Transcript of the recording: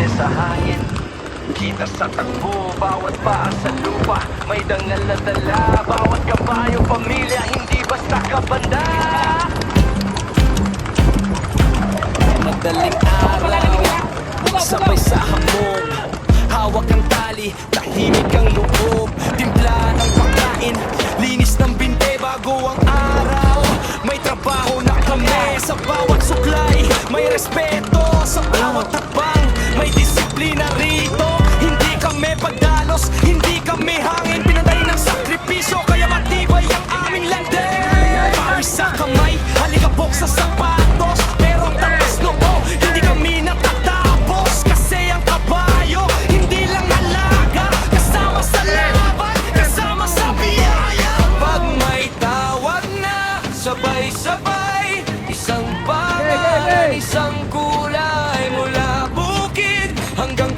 huli sa hangin. Kita sa takbo, bawat paa sa lupa may dangal na dala, bawat kabayo, pamilya, hindi basta kabanda. Madaling araw, sabay sa hamog, hawak ang tali, tahimik ang loob. Timpla ng pagkain, linis ng binte bago ang araw. May trabaho na kami sa bawat suklay, may respeto sa bawat hakbang, may disiplina rito. Hindi kami pagdalos, hindi kami hangin, pinatay ng sakripisyo, kaya matibay ang aming landay. Pawis sa kamay, halikabok sa sapatos, pero tapas noo, hindi kami natatapos. Kasi ang kabayo, hindi lang alaga, kasama sa laban, kasama sa biyaya. Pag may tawag na, sabay-sabay, isang pangalan, isang kulay, mula bukid hanggang